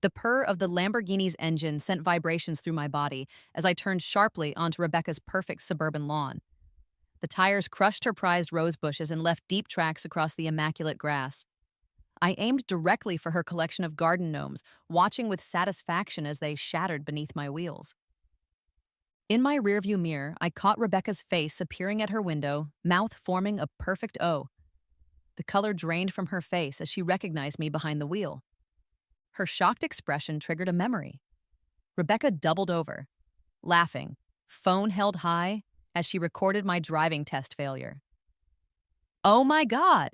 The purr of the Lamborghini's engine sent vibrations through my body as I turned sharply onto Rebecca's perfect suburban lawn. The tires crushed her prized rose bushes and left deep tracks across the immaculate grass. I aimed directly for her collection of garden gnomes, watching with satisfaction as they shattered beneath my wheels. In my rearview mirror, I caught Rebecca's face appearing at her window, mouth forming a perfect O. The color drained from her face as she recognized me behind the wheel. Her shocked expression triggered a memory. Rebecca doubled over, laughing, phone held high as she recorded my driving test failure. Oh my God!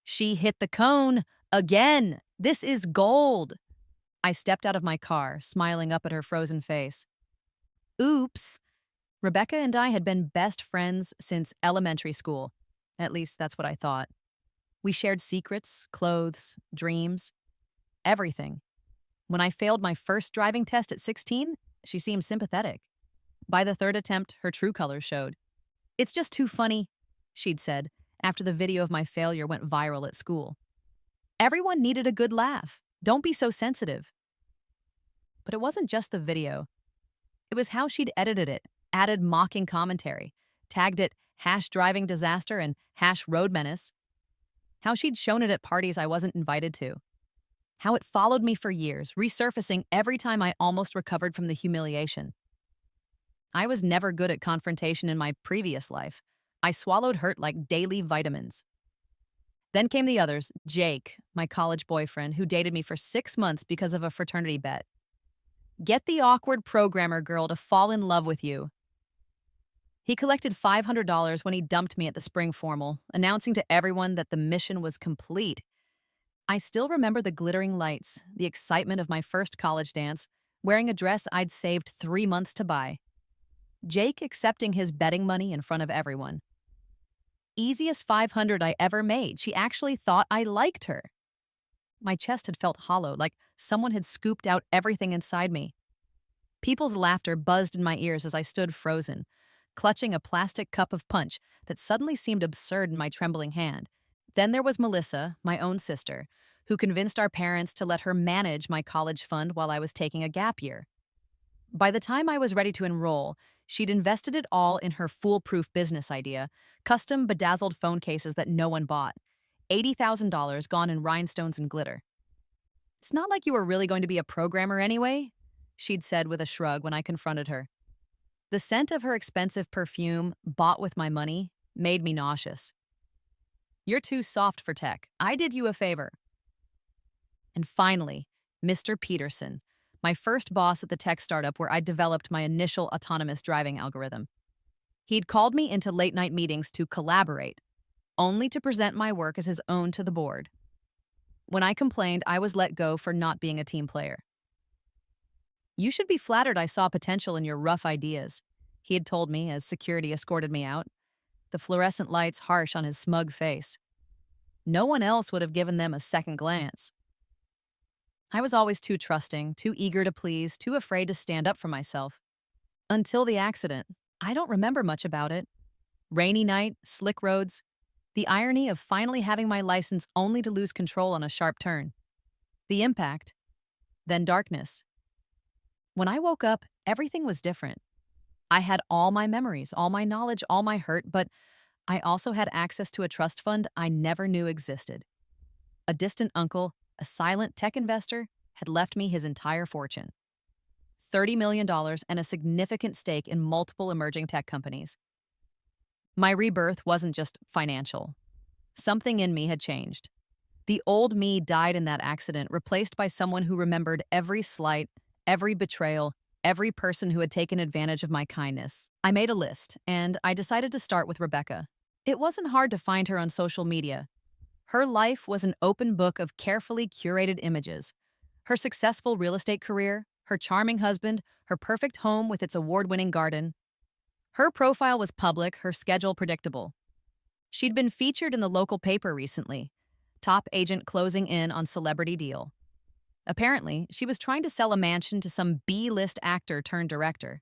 She hit the cone again! This is gold! I stepped out of my car, smiling up at her frozen face. Oops! Rebecca and I had been best friends since elementary school. At least that's what I thought. We shared secrets, clothes, dreams, everything. When I failed my first driving test at 16, she seemed sympathetic. By the third attempt, her true colors showed. It's just too funny, she'd said, after the video of my failure went viral at school. Everyone needed a good laugh. Don't be so sensitive. But it wasn't just the video. It was how she'd edited it, added mocking commentary, tagged it #driving-disaster and #road-menace. How she'd shown it at parties I wasn't invited to. How it followed me for years, resurfacing every time I almost recovered from the humiliation. I was never good at confrontation in my previous life. I swallowed hurt like daily vitamins. Then came the others, Jake, my college boyfriend, who dated me for 6 months because of a fraternity bet. Get the awkward programmer girl to fall in love with you. He collected $500 when he dumped me at the spring formal, announcing to everyone that the mission was complete. I still remember the glittering lights, the excitement of my first college dance, wearing a dress I'd saved 3 months to buy. Jake accepting his betting money in front of everyone. Easiest 500 I ever made. She actually thought I liked her. My chest had felt hollow, like someone had scooped out everything inside me. People's laughter buzzed in my ears as I stood frozen, clutching a plastic cup of punch that suddenly seemed absurd in my trembling hand. Then there was Melissa, my own sister, who convinced our parents to let her manage my college fund while I was taking a gap year. By the time I was ready to enroll, she'd invested it all in her foolproof business idea, custom bedazzled phone cases that no one bought, $80,000 gone in rhinestones and glitter. It's not like you were really going to be a programmer anyway, she'd said with a shrug when I confronted her. The scent of her expensive perfume, bought with my money, made me nauseous. You're too soft for tech. I did you a favor. And finally, Mr. Peterson, my first boss at the tech startup where I developed my initial autonomous driving algorithm. He'd called me into late-night meetings to collaborate, only to present my work as his own to the board. When I complained, I was let go for not being a team player. You should be flattered I saw potential in your rough ideas, he had told me as security escorted me out, the fluorescent lights harsh on his smug face. No one else would have given them a second glance. I was always too trusting, too eager to please, too afraid to stand up for myself. Until the accident. I don't remember much about it. Rainy night, slick roads. The irony of finally having my license only to lose control on a sharp turn. The impact. Then darkness. When I woke up, everything was different. I had all my memories, all my knowledge, all my hurt, but I also had access to a trust fund I never knew existed. A distant uncle, a silent tech investor, had left me his entire fortune. $30 million and a significant stake in multiple emerging tech companies. My rebirth wasn't just financial. Something in me had changed. The old me died in that accident, replaced by someone who remembered every slight, every betrayal, every person who had taken advantage of my kindness. I made a list, and I decided to start with Rebecca. It wasn't hard to find her on social media. Her life was an open book of carefully curated images. Her successful real estate career, her charming husband, her perfect home with its award-winning garden. Her profile was public, her schedule predictable. She'd been featured in the local paper recently, top agent closing in on celebrity deal. Apparently, she was trying to sell a mansion to some B-list actor turned director.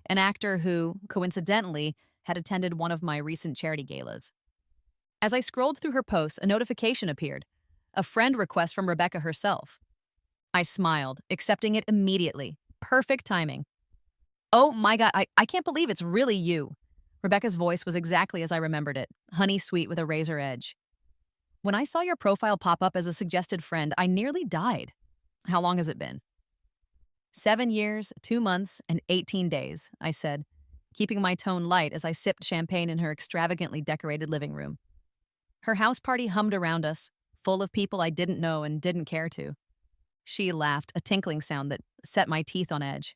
An actor who, coincidentally, had attended one of my recent charity galas. As I scrolled through her posts, a notification appeared, a friend request from Rebecca herself. I smiled, accepting it immediately. Perfect timing. Oh my God, I can't believe it's really you. Rebecca's voice was exactly as I remembered it, honey sweet with a razor edge. When I saw your profile pop up as a suggested friend, I nearly died. How long has it been? 7 years, 2 months, and 18 days, I said, keeping my tone light as I sipped champagne in her extravagantly decorated living room. Her house party hummed around us, full of people I didn't know and didn't care to. She laughed, a tinkling sound that set my teeth on edge.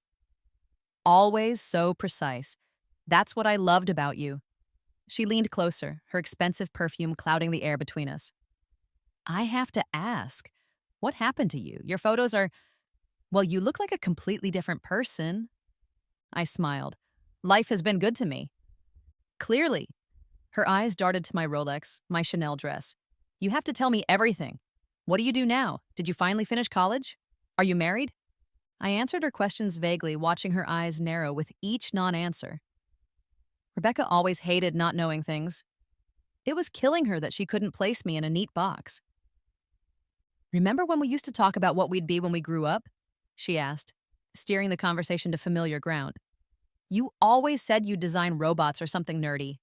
Always so precise. That's what I loved about you. She leaned closer, her expensive perfume clouding the air between us. I have to ask, what happened to you? Your photos are, well, you look like a completely different person. I smiled. Life has been good to me. Clearly. Her eyes darted to my Rolex, my Chanel dress. You have to tell me everything. What do you do now? Did you finally finish college? Are you married? I answered her questions vaguely, watching her eyes narrow with each non-answer. Rebecca always hated not knowing things. It was killing her that she couldn't place me in a neat box. Remember when we used to talk about what we'd be when we grew up? She asked, steering the conversation to familiar ground. You always said you'd design robots or something nerdy.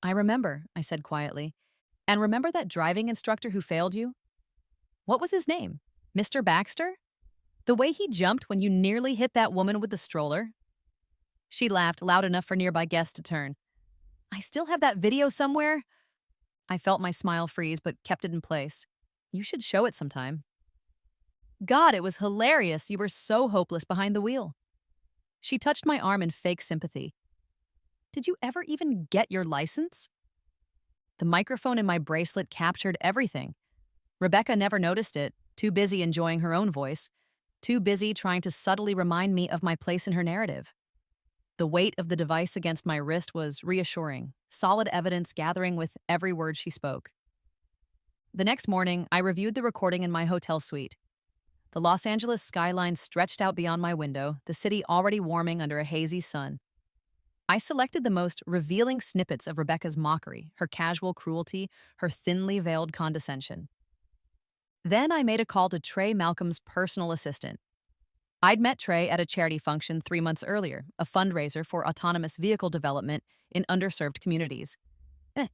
I remember, I said quietly. And remember that driving instructor who failed you? What was his name? Mr. Baxter? The way he jumped when you nearly hit that woman with the stroller? She laughed loud enough for nearby guests to turn. I still have that video somewhere. I felt my smile freeze but kept it in place. You should show it sometime. God, it was hilarious. You were so hopeless behind the wheel. She touched my arm in fake sympathy. Did you ever even get your license? The microphone in my bracelet captured everything. Rebecca never noticed it, too busy enjoying her own voice, too busy trying to subtly remind me of my place in her narrative. The weight of the device against my wrist was reassuring, solid evidence gathering with every word she spoke. The next morning, I reviewed the recording in my hotel suite. The Los Angeles skyline stretched out beyond my window, the city already warming under a hazy sun. I selected the most revealing snippets of Rebecca's mockery, her casual cruelty, her thinly veiled condescension. Then I made a call to Trey Malcolm's personal assistant. I'd met Trey at a charity function 3 months earlier, a fundraiser for autonomous vehicle development in underserved communities.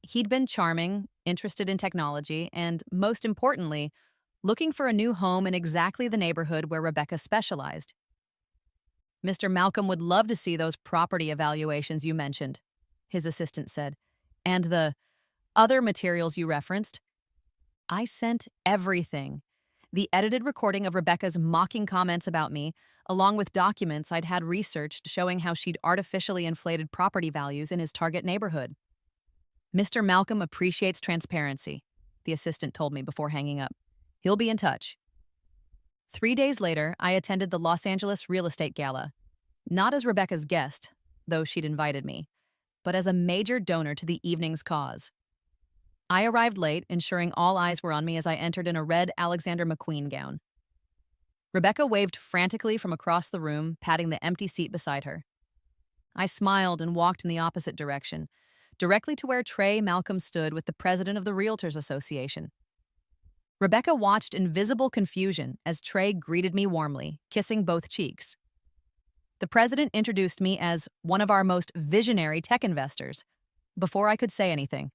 He'd been charming, interested in technology, and, most importantly, looking for a new home in exactly the neighborhood where Rebecca specialized. Mr. Malcolm would love to see those property evaluations you mentioned, his assistant said, and the other materials you referenced. I sent everything. The edited recording of Rebecca's mocking comments about me, along with documents I'd had researched showing how she'd artificially inflated property values in his target neighborhood. Mr. Malcolm appreciates transparency, the assistant told me before hanging up. He'll be in touch. 3 days later, I attended the Los Angeles Real Estate Gala, not as Rebecca's guest, though she'd invited me, but as a major donor to the evening's cause. I arrived late, ensuring all eyes were on me as I entered in a red Alexander McQueen gown. Rebecca waved frantically from across the room, patting the empty seat beside her. I smiled and walked in the opposite direction, directly to where Trey Malcolm stood with the president of the Realtors Association. Rebecca watched in visible confusion as Trey greeted me warmly, kissing both cheeks. The president introduced me as one of our most visionary tech investors, before I could say anything.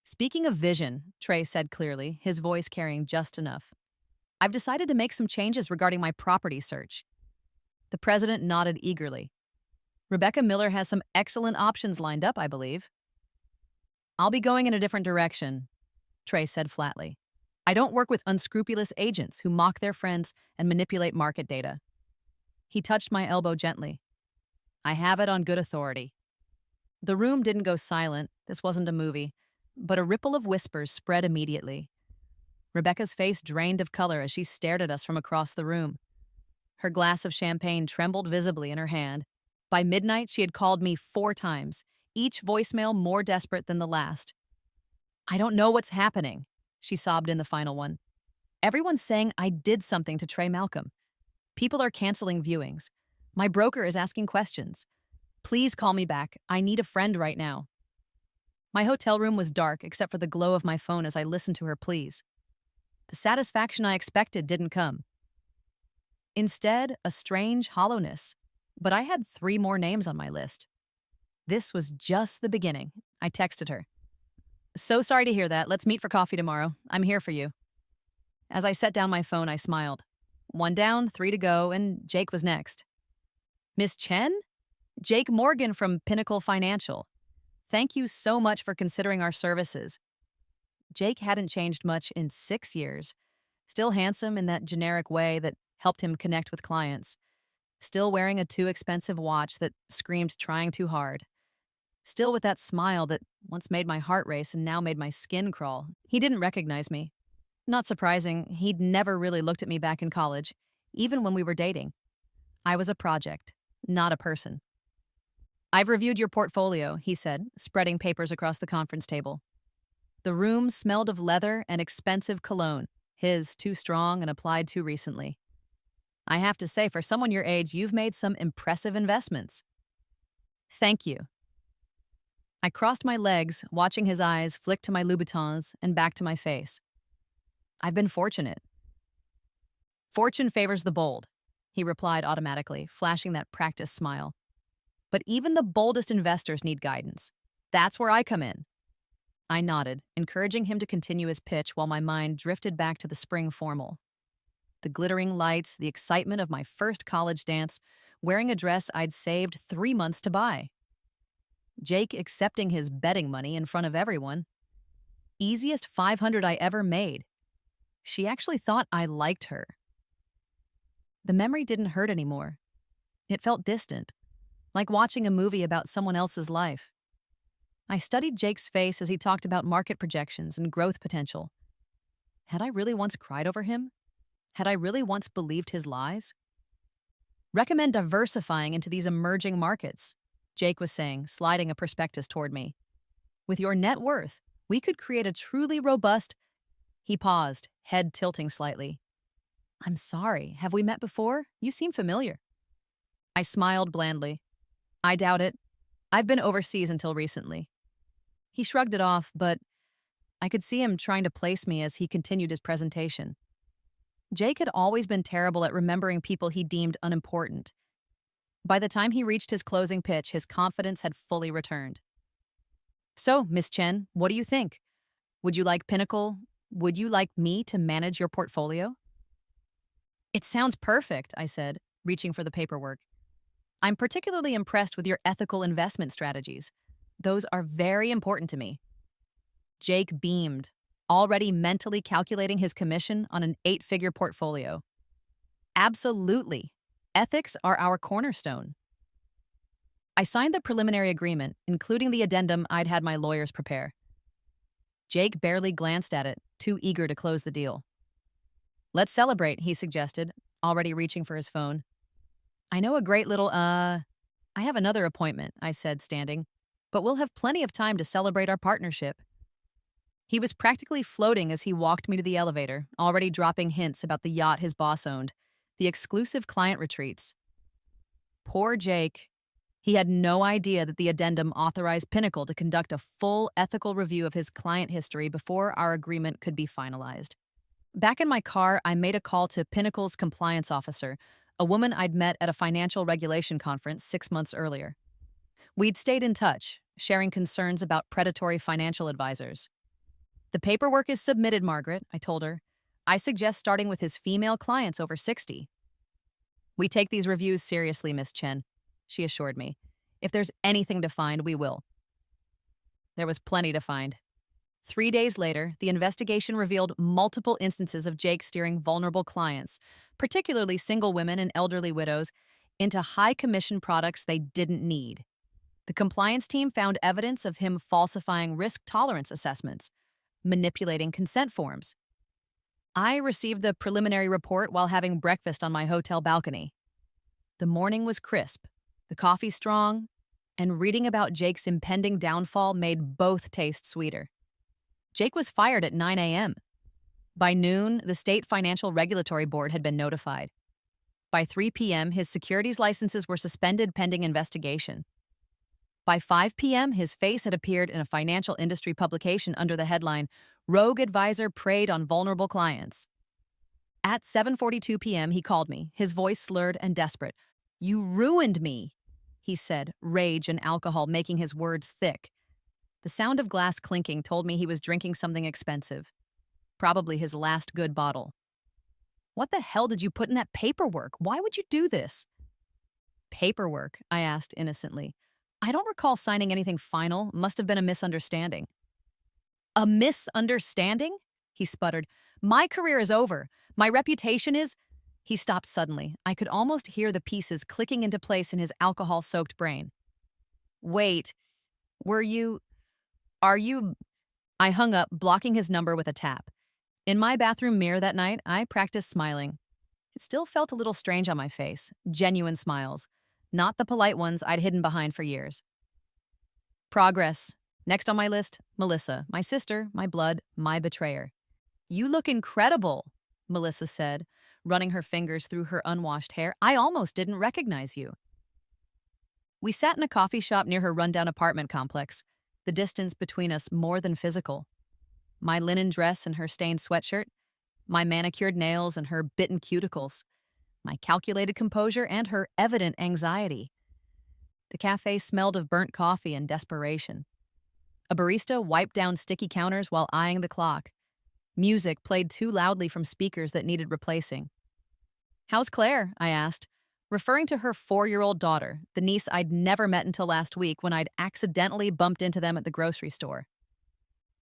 Speaking of vision, Trey said clearly, his voice carrying just enough. I've decided to make some changes regarding my property search. The president nodded eagerly. Rebecca Miller has some excellent options lined up, I believe. I'll be going in a different direction, Trey said flatly. I don't work with unscrupulous agents who mock their friends and manipulate market data. He touched my elbow gently. I have it on good authority. The room didn't go silent. This wasn't a movie. But a ripple of whispers spread immediately. Rebecca's face drained of color as she stared at us from across the room. Her glass of champagne trembled visibly in her hand. By midnight, she had called me 4 times, each voicemail more desperate than the last. I don't know what's happening, she sobbed in the final one. Everyone's saying I did something to Trey Malcolm. People are canceling viewings. My broker is asking questions. Please call me back. I need a friend right now. My hotel room was dark except for the glow of my phone as I listened to her pleas. The satisfaction I expected didn't come. Instead, a strange hollowness. But I had 3 more names on my list. This was just the beginning. I texted her. So sorry to hear that. Let's meet for coffee tomorrow. I'm here for you. As I set down my phone, I smiled. 1 down, 3 to go, and Jake was next. Miss Chen? Jake Morgan from Pinnacle Financial. Thank you so much for considering our services. Jake hadn't changed much in 6 years. Still handsome in that generic way that helped him connect with clients. Still wearing a too expensive watch that screamed trying too hard. Still with that smile that once made my heart race and now made my skin crawl. He didn't recognize me. Not surprising, he'd never really looked at me back in college, even when we were dating. I was a project, not a person. I've reviewed your portfolio, he said, spreading papers across the conference table. The room smelled of leather and expensive cologne, his too strong and applied too recently. I have to say, for someone your age, you've made some impressive investments. Thank you. I crossed my legs, watching his eyes flick to my Louboutins and back to my face. I've been fortunate. Fortune favors the bold, he replied automatically, flashing that practiced smile. But even the boldest investors need guidance. That's where I come in. I nodded, encouraging him to continue his pitch while my mind drifted back to the spring formal. The glittering lights, the excitement of my first college dance, wearing a dress I'd saved 3 months to buy. Jake accepting his betting money in front of everyone. Easiest 500 I ever made. She actually thought I liked her. The memory didn't hurt anymore. It felt distant, like watching a movie about someone else's life. I studied Jake's face as he talked about market projections and growth potential. Had I really once cried over him? Had I really once believed his lies? Recommend diversifying into these emerging markets, Jake was saying, sliding a prospectus toward me. With your net worth, we could create a truly robust... He paused, head tilting slightly. I'm sorry, have we met before? You seem familiar. I smiled blandly. I doubt it. I've been overseas until recently. He shrugged it off, but I could see him trying to place me as he continued his presentation. Jake had always been terrible at remembering people he deemed unimportant. By the time he reached his closing pitch, his confidence had fully returned. So, Miss Chen, what do you think? Would you like Pinnacle? Would you like me to manage your portfolio? It sounds perfect, I said, reaching for the paperwork. I'm particularly impressed with your ethical investment strategies. Those are very important to me. Jake beamed, already mentally calculating his commission on an 8-figure portfolio. Absolutely. Ethics are our cornerstone. I signed the preliminary agreement, including the addendum I'd had my lawyers prepare. Jake barely glanced at it, too eager to close the deal. Let's celebrate, he suggested, already reaching for his phone. I know a great little, I have another appointment, I said, standing, but we'll have plenty of time to celebrate our partnership. He was practically floating as he walked me to the elevator, already dropping hints about the yacht his boss owned, the exclusive client retreats. Poor Jake. He had no idea that the addendum authorized Pinnacle to conduct a full ethical review of his client history before our agreement could be finalized. Back in my car, I made a call to Pinnacle's compliance officer, a woman I'd met at a financial regulation conference 6 months earlier. We'd stayed in touch, sharing concerns about predatory financial advisors. The paperwork is submitted, Margaret, I told her. I suggest starting with his female clients over 60. We take these reviews seriously, Miss Chen, she assured me. If there's anything to find, we will. There was plenty to find. 3 days later, the investigation revealed multiple instances of Jake steering vulnerable clients, particularly single women and elderly widows, into high-commission products they didn't need. The compliance team found evidence of him falsifying risk tolerance assessments, manipulating consent forms. I received the preliminary report while having breakfast on my hotel balcony. The morning was crisp, the coffee strong, and reading about Jake's impending downfall made both taste sweeter. Jake was fired at 9 a.m. By noon, the State Financial Regulatory Board had been notified. By 3 p.m., his securities licenses were suspended pending investigation. By 5 p.m., his face had appeared in a financial industry publication under the headline, Rogue Advisor Preyed on Vulnerable Clients. At 7:42 p.m., he called me, his voice slurred and desperate. "You ruined me," he said, rage and alcohol making his words thick. The sound of glass clinking told me he was drinking something expensive, probably his last good bottle. "What the hell did you put in that paperwork? Why would you do this?" "Paperwork?" I asked innocently. "I don't recall signing anything final. Must have been a misunderstanding." "A misunderstanding?" he sputtered. "My career is over. My reputation is—" He stopped suddenly. I could almost hear the pieces clicking into place in his alcohol-soaked brain. "Wait, were you— are you—" I hung up, blocking his number with a tap. In my bathroom mirror that night, I practiced smiling. It still felt a little strange on my face, genuine smiles, not the polite ones I'd hidden behind for years. Progress. Next on my list, Melissa, my sister, my blood, my betrayer. "You look incredible," Melissa said, running her fingers through her unwashed hair. "I almost didn't recognize you." We sat in a coffee shop near her rundown apartment complex, the distance between us more than physical. My linen dress and her stained sweatshirt, my manicured nails and her bitten cuticles, my calculated composure and her evident anxiety. The cafe smelled of burnt coffee and desperation. A barista wiped down sticky counters while eyeing the clock. Music played too loudly from speakers that needed replacing. "How's Claire?" I asked, referring to her 4-year-old daughter, the niece I'd never met until last week when I'd accidentally bumped into them at the grocery store.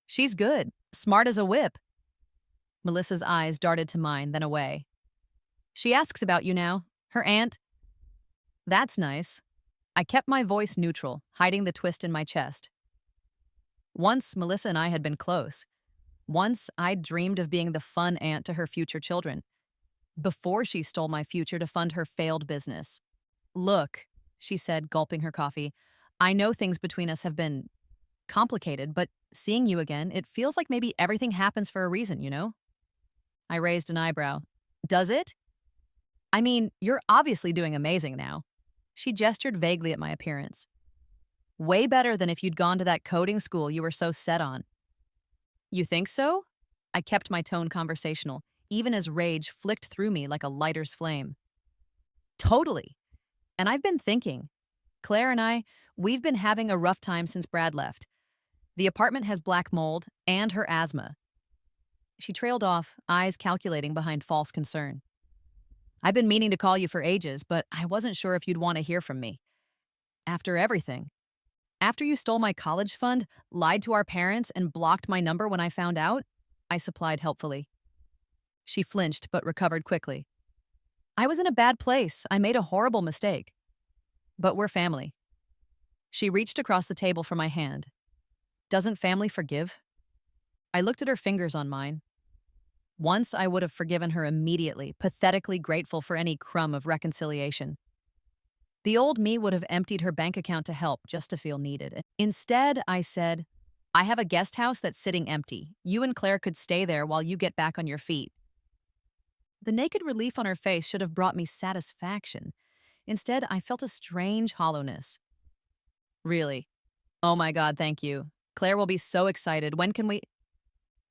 "She's good, smart as a whip." Melissa's eyes darted to mine, then away. "She asks about you now. Her aunt—" "That's nice." I kept my voice neutral, hiding the twist in my chest. Once, Melissa and I had been close. Once, I'd dreamed of being the fun aunt to her future children. Before she stole my future to fund her failed business. "Look," she said, gulping her coffee, "I know things between us have been complicated, but seeing you again, it feels like maybe everything happens for a reason, you know?" I raised an eyebrow. "Does it?" "I mean, you're obviously doing amazing now." She gestured vaguely at my appearance. "Way better than if you'd gone to that coding school you were so set on." "You think so?" I kept my tone conversational, even as rage flicked through me like a lighter's flame. "Totally. And I've been thinking. Claire and we've been having a rough time since Brad left. The apartment has black mold and her asthma." She trailed off, eyes calculating behind false concern. "I've been meaning to call you for ages, but I wasn't sure if you'd want to hear from me. After everything. After you stole my college fund, lied to our parents, and blocked my number when I found out," I supplied helpfully. She flinched but recovered quickly. "I was in a bad place. I made a horrible mistake. But we're family." She reached across the table for my hand. "Doesn't family forgive?" I looked at her fingers on mine. Once I would have forgiven her immediately, pathetically grateful for any crumb of reconciliation. The old me would have emptied her bank account to help just to feel needed. Instead, I said, "I have a guest house that's sitting empty. You and Claire could stay there while you get back on your feet." The naked relief on her face should have brought me satisfaction. Instead, I felt a strange hollowness. "Really? Oh my God, thank you. Claire will be so excited. When can we—"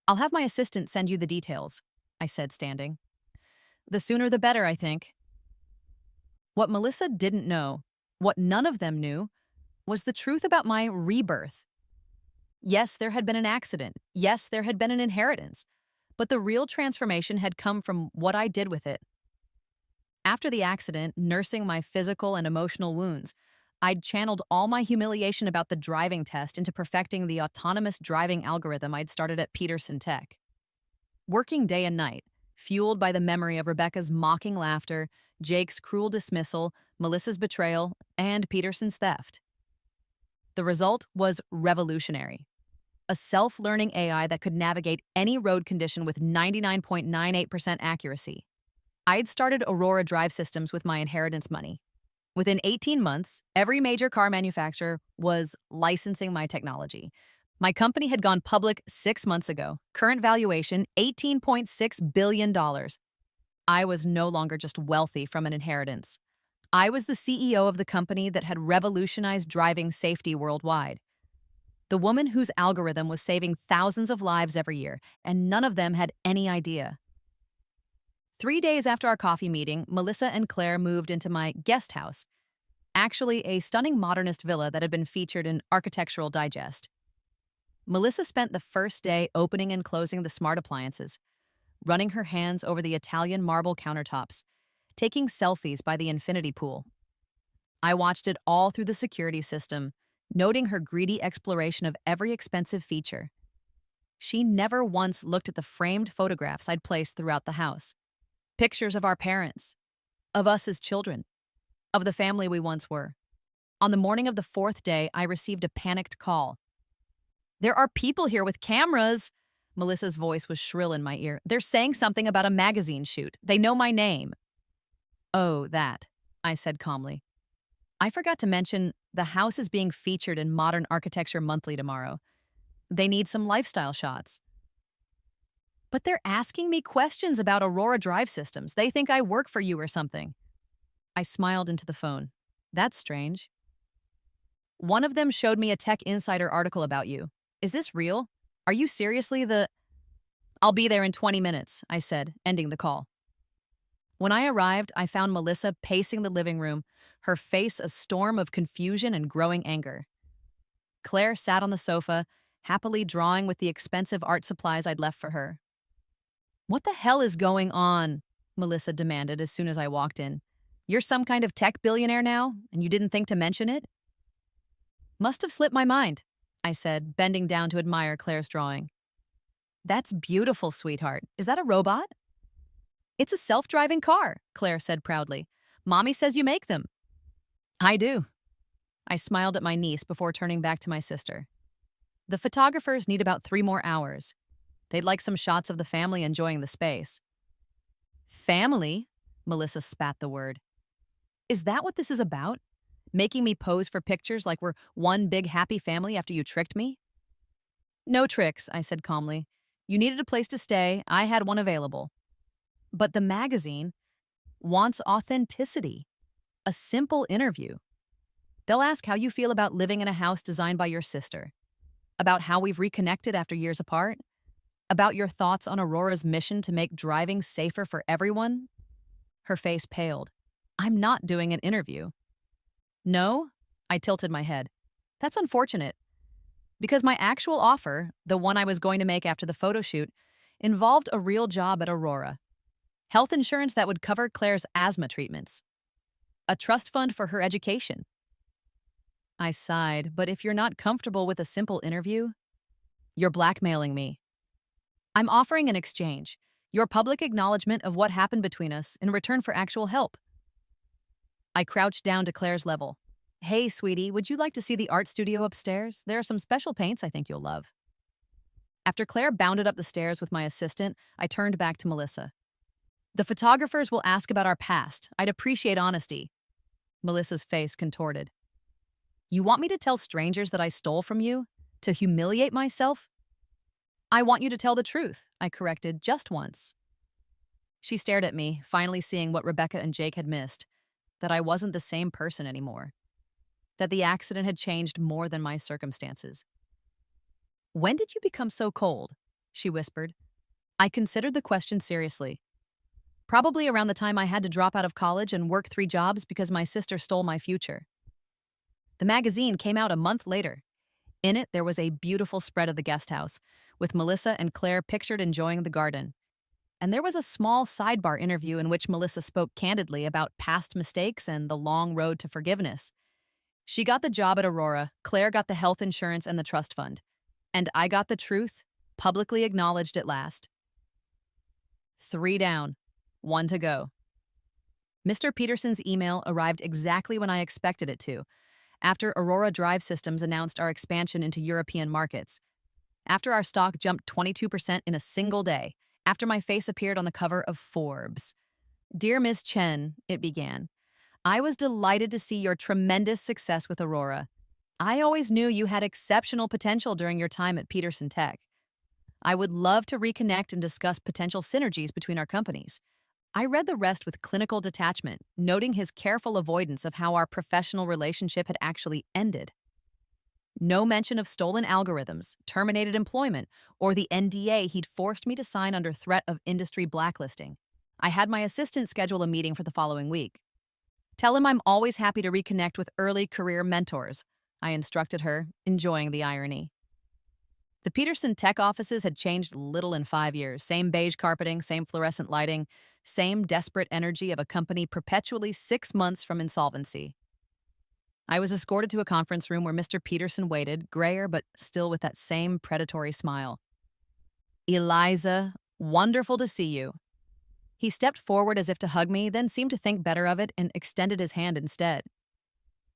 "I'll have my assistant send you the details," I said, standing. "The sooner the better, I think." What Melissa didn't know, what none of them knew, was the truth about my rebirth. Yes, there had been an accident. Yes, there had been an inheritance. But the real transformation had come from what I did with it. After the accident, nursing my physical and emotional wounds, I'd channeled all my humiliation about the driving test into perfecting the autonomous driving algorithm I'd started at Peterson Tech. Working day and night, fueled by the memory of Rebecca's mocking laughter, Jake's cruel dismissal, Melissa's betrayal, and Peterson's theft. The result was revolutionary. A self-learning AI that could navigate any road condition with 99.98% accuracy. I'd started Aurora Drive Systems with my inheritance money. Within 18 months, every major car manufacturer was licensing my technology. My company had gone public 6 months ago. Current valuation, $18.6 billion. I was no longer just wealthy from an inheritance. I was the CEO of the company that had revolutionized driving safety worldwide. The woman whose algorithm was saving thousands of lives every year, and none of them had any idea. 3 days after our coffee meeting, Melissa and Claire moved into my guest house, actually a stunning modernist villa that had been featured in Architectural Digest. Melissa spent the first day opening and closing the smart appliances, running her hands over the Italian marble countertops, taking selfies by the infinity pool. I watched it all through the security system, noting her greedy exploration of every expensive feature. She never once looked at the framed photographs I'd placed throughout the house. Pictures of our parents, of us as children, of the family we once were. On the morning of the fourth day, I received a panicked call. "There are people here with cameras." Melissa's voice was shrill in my ear. "They're saying something about a magazine shoot. They know my name." "Oh, that," I said calmly. "I forgot to mention the house is being featured in Modern Architecture Monthly tomorrow. They need some lifestyle shots." "But they're asking me questions about Aurora Drive Systems. They think I work for you or something." I smiled into the phone. "That's strange." "One of them showed me a Tech Insider article about you. Is this real? Are you seriously the—" "I'll be there in 20 minutes, I said, ending the call. When I arrived, I found Melissa pacing the living room, her face a storm of confusion and growing anger. Claire sat on the sofa, happily drawing with the expensive art supplies I'd left for her. "What the hell is going on?" Melissa demanded as soon as I walked in. "You're some kind of tech billionaire now, and you didn't think to mention it?" "Must have slipped my mind," I said, bending down to admire Claire's drawing. "That's beautiful, sweetheart. Is that a robot?" "It's a self-driving car," Claire said proudly. "Mommy says you make them." "I do." I smiled at my niece before turning back to my sister. "The photographers need about 3 more hours. They'd like some shots of the family enjoying the space." "Family?" Melissa spat the word. "Is that what this is about? Making me pose for pictures like we're one big happy family after you tricked me?" "No tricks," I said calmly. "You needed a place to stay. I had one available. But the magazine wants authenticity. A simple interview. They'll ask how you feel about living in a house designed by your sister, about how we've reconnected after years apart, about your thoughts on Aurora's mission to make driving safer for everyone." Her face paled. "I'm not doing an interview." "No?" I tilted my head. "That's unfortunate. Because my actual offer, the one I was going to make after the photo shoot, involved a real job at Aurora. Health insurance that would cover Claire's asthma treatments. A trust fund for her education." I sighed, "But if you're not comfortable with a simple interview, you're blackmailing me. I'm offering an exchange, your public acknowledgement of what happened between us in return for actual help." I crouched down to Claire's level. "Hey, sweetie, would you like to see the art studio upstairs? There are some special paints I think you'll love." After Claire bounded up the stairs with my assistant, I turned back to Melissa. "The photographers will ask about our past. I'd appreciate honesty." Melissa's face contorted. "You want me to tell strangers that I stole from you? To humiliate myself?" "I want you to tell the truth," I corrected just once. She stared at me, finally seeing what Rebecca and Jake had missed, that I wasn't the same person anymore, that the accident had changed more than my circumstances. "When did you become so cold?" she whispered. I considered the question seriously. "Probably around the time I had to drop out of college and work 3 jobs because my sister stole my future." The magazine came out a month later. In it, there was a beautiful spread of the guest house, with Melissa and Claire pictured enjoying the garden. And there was a small sidebar interview in which Melissa spoke candidly about past mistakes and the long road to forgiveness. She got the job at Aurora, Claire got the health insurance and the trust fund. And I got the truth, publicly acknowledged at last. 3 down, 1 to go. Mr. Peterson's email arrived exactly when I expected it to, after Aurora Drive Systems announced our expansion into European markets. After our stock jumped 22% in a single day, after my face appeared on the cover of Forbes. "Dear Miss Chen," it began, "I was delighted to see your tremendous success with Aurora. I always knew you had exceptional potential during your time at Peterson Tech. I would love to reconnect and discuss potential synergies between our companies." I read the rest with clinical detachment, noting his careful avoidance of how our professional relationship had actually ended. No mention of stolen algorithms, terminated employment, or the NDA he'd forced me to sign under threat of industry blacklisting. I had my assistant schedule a meeting for the following week. Tell him I'm always happy to reconnect with early career mentors, I instructed her, enjoying the irony. The Peterson tech offices had changed little in 5 years. Same beige carpeting, same fluorescent lighting, same desperate energy of a company perpetually 6 months from insolvency. I was escorted to a conference room where Mr. Peterson waited, grayer but still with that same predatory smile. Eliza, wonderful to see you. He stepped forward as if to hug me, then seemed to think better of it and extended his hand instead.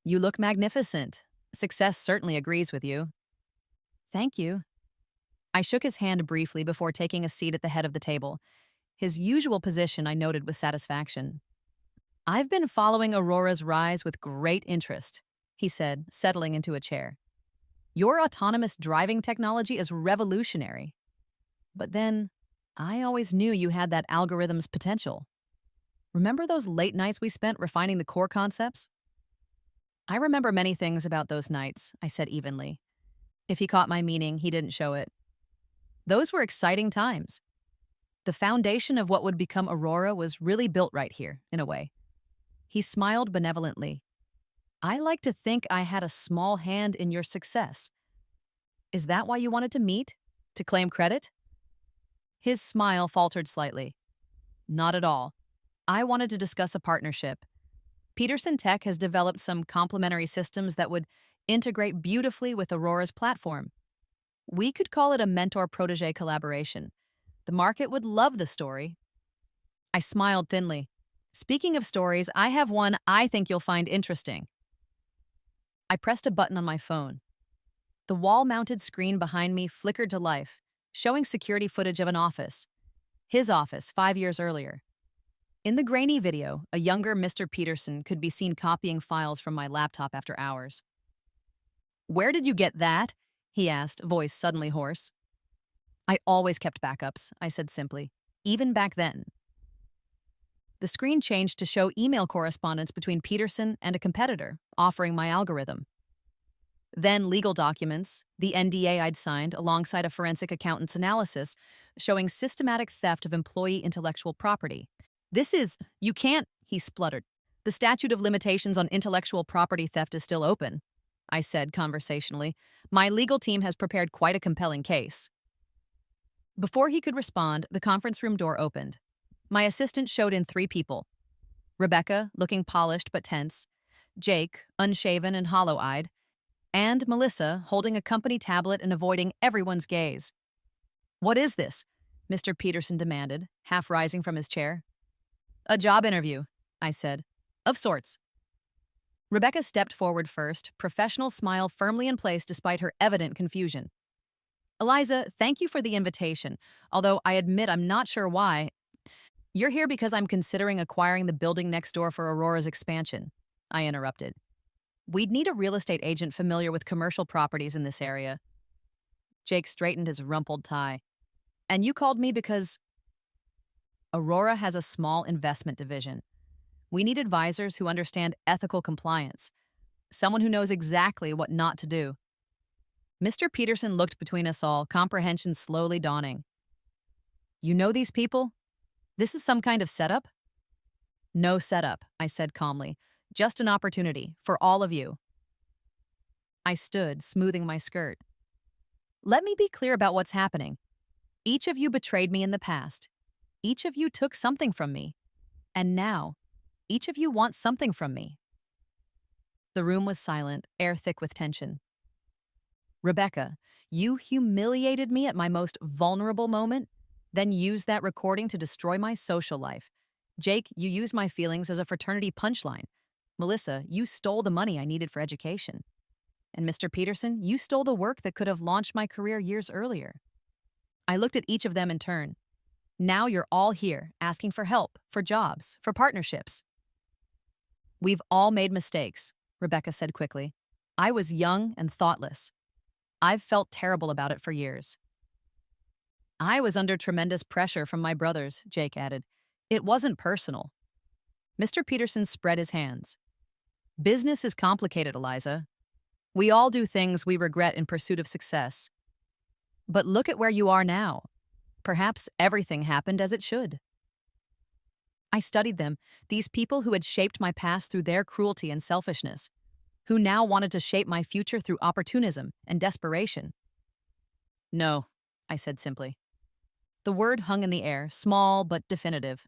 You look magnificent. Success certainly agrees with you. Thank you. I shook his hand briefly before taking a seat at the head of the table. His usual position I noted with satisfaction. I've been following Aurora's rise with great interest, he said, settling into a chair. Your autonomous driving technology is revolutionary. But then, I always knew you had that algorithm's potential. Remember those late nights we spent refining the core concepts? I remember many things about those nights, I said evenly. If he caught my meaning, he didn't show it. Those were exciting times. The foundation of what would become Aurora was really built right here, in a way. He smiled benevolently. I like to think I had a small hand in your success. Is that why you wanted to meet? To claim credit? His smile faltered slightly. Not at all. I wanted to discuss a partnership. Peterson Tech has developed some complementary systems that would integrate beautifully with Aurora's platform. We could call it a mentor-protege collaboration. The market would love the story. I smiled thinly. Speaking of stories, I have one I think you'll find interesting. I pressed a button on my phone. The wall-mounted screen behind me flickered to life, showing security footage of an office. His office, 5 years earlier. In the grainy video, a younger Mr. Peterson could be seen copying files from my laptop after hours. Where did you get that? He asked, voice suddenly hoarse. I always kept backups, I said simply, even back then. The screen changed to show email correspondence between Peterson and a competitor, offering my algorithm. Then legal documents, the NDA I'd signed alongside a forensic accountant's analysis, showing systematic theft of employee intellectual property. You can't, he spluttered. The statute of limitations on intellectual property theft is still open, I said conversationally. My legal team has prepared quite a compelling case. Before he could respond, the conference room door opened. My assistant showed in 3 people. Rebecca, looking polished but tense, Jake, unshaven and hollow-eyed, and Melissa, holding a company tablet and avoiding everyone's gaze. What is this? Mr. Peterson demanded, half rising from his chair. A job interview, I said. Of sorts. Rebecca stepped forward first, professional smile firmly in place despite her evident confusion. Eliza, thank you for the invitation, although I admit I'm not sure why. You're here because I'm considering acquiring the building next door for Aurora's expansion, I interrupted. We'd need a real estate agent familiar with commercial properties in this area. Jake straightened his rumpled tie. And you called me because Aurora has a small investment division. We need advisors who understand ethical compliance, someone who knows exactly what not to do. Mr. Peterson looked between us all, comprehension slowly dawning. You know these people? This is some kind of setup? No setup, I said calmly. Just an opportunity, for all of you. I stood, smoothing my skirt. Let me be clear about what's happening. Each of you betrayed me in the past. Each of you took something from me. And now, each of you wants something from me. The room was silent, air thick with tension. Rebecca, you humiliated me at my most vulnerable moment, then used that recording to destroy my social life. Jake, you used my feelings as a fraternity punchline. Melissa, you stole the money I needed for education. And Mr. Peterson, you stole the work that could have launched my career years earlier. I looked at each of them in turn. Now you're all here, asking for help, for jobs, for partnerships. We've all made mistakes, Rebecca said quickly. I was young and thoughtless. I've felt terrible about it for years. I was under tremendous pressure from my brothers, Jake added. It wasn't personal. Mr. Peterson spread his hands. Business is complicated, Eliza. We all do things we regret in pursuit of success. But look at where you are now. Perhaps everything happened as it should. I studied them, these people who had shaped my past through their cruelty and selfishness, who now wanted to shape my future through opportunism and desperation. No, I said simply. The word hung in the air, small but definitive.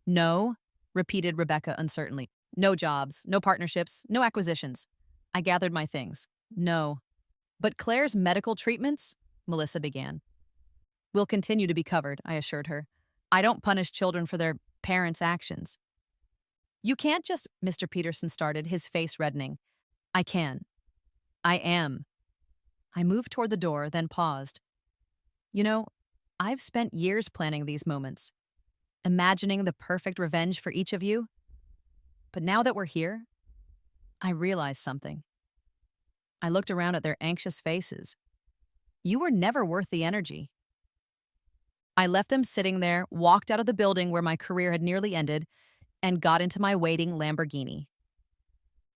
No, repeated Rebecca uncertainly. No jobs, no partnerships, no acquisitions. I gathered my things. No. But Claire's medical treatments? Melissa began. Will continue to be covered, I assured her. I don't punish children for their parents' actions. You can't just, Mr. Peterson started, his face reddening. I can. I am. I moved toward the door, then paused. You know, I've spent years planning these moments, imagining the perfect revenge for each of you. But now that we're here, I realized something. I looked around at their anxious faces. You were never worth the energy. I left them sitting there, walked out of the building where my career had nearly ended, and got into my waiting Lamborghini.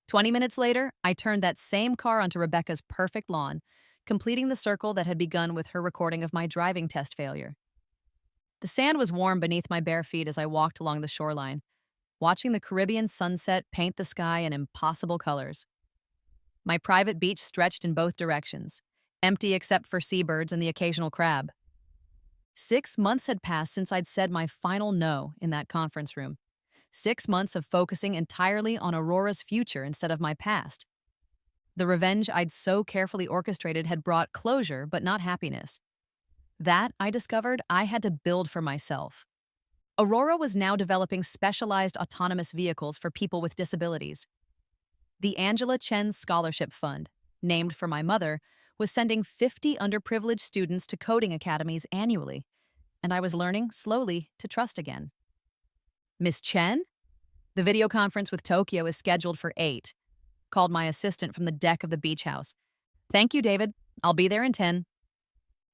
20 minutes later, I turned that same car onto Rebecca's perfect lawn, completing the circle that had begun with her recording of my driving test failure. The sand was warm beneath my bare feet as I walked along the shoreline, watching the Caribbean sunset paint the sky in impossible colors. My private beach stretched in both directions, empty except for seabirds and the occasional crab. 6 months had passed since I'd said my final no in that conference room. 6 months of focusing entirely on Aurora's future instead of my past. The revenge I'd so carefully orchestrated had brought closure, but not happiness. That, I discovered, I had to build for myself. Aurora was now developing specialized autonomous vehicles for people with disabilities. The Angela Chen Scholarship Fund, named for my mother, was sending 50 underprivileged students to coding academies annually, and I was learning, slowly, to trust again. Miss Chen? The video conference with Tokyo is scheduled for 8, called my assistant from the deck of the beach house. Thank you, David. I'll be there in 10.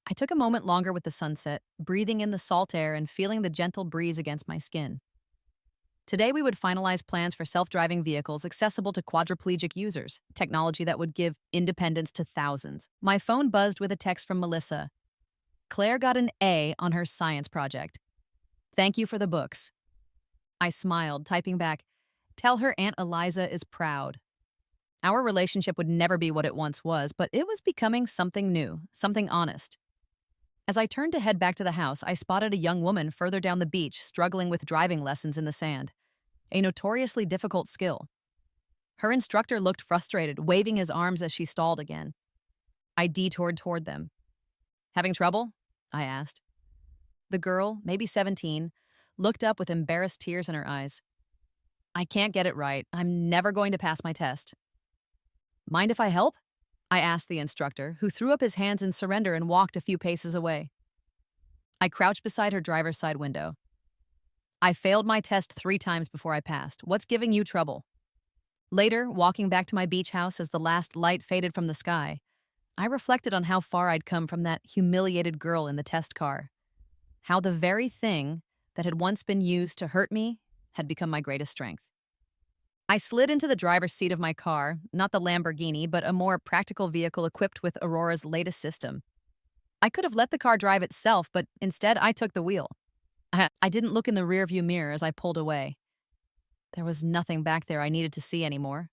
I took a moment longer with the sunset, breathing in the salt air and feeling the gentle breeze against my skin. Today we would finalize plans for self-driving vehicles accessible to quadriplegic users, technology that would give independence to thousands. My phone buzzed with a text from Melissa. Claire got an A on her science project. Thank you for the books. I smiled, typing back, tell her Aunt Eliza is proud. Our relationship would never be what it once was, but it was becoming something new, something honest. As I turned to head back to the house, I spotted a young woman further down the beach struggling with driving lessons in the sand, a notoriously difficult skill. Her instructor looked frustrated, waving his arms as she stalled again. I detoured toward them. Having trouble? I asked. The girl, maybe 17, looked up with embarrassed tears in her eyes. I can't get it right. I'm never going to pass my test. Mind if I help? I asked the instructor, who threw up his hands in surrender and walked a few paces away. I crouched beside her driver's side window. I failed my test 3 times before I passed. What's giving you trouble? Later, walking back to my beach house as the last light faded from the sky, I reflected on how far I'd come from that humiliated girl in the test car. How the very thing that had once been used to hurt me had become my greatest strength. I slid into the driver's seat of my car, not the Lamborghini, but a more practical vehicle equipped with Aurora's latest system. I could have let the car drive itself, but instead I took the wheel. I didn't look in the rearview mirror as I pulled away. There was nothing back there I needed to see anymore.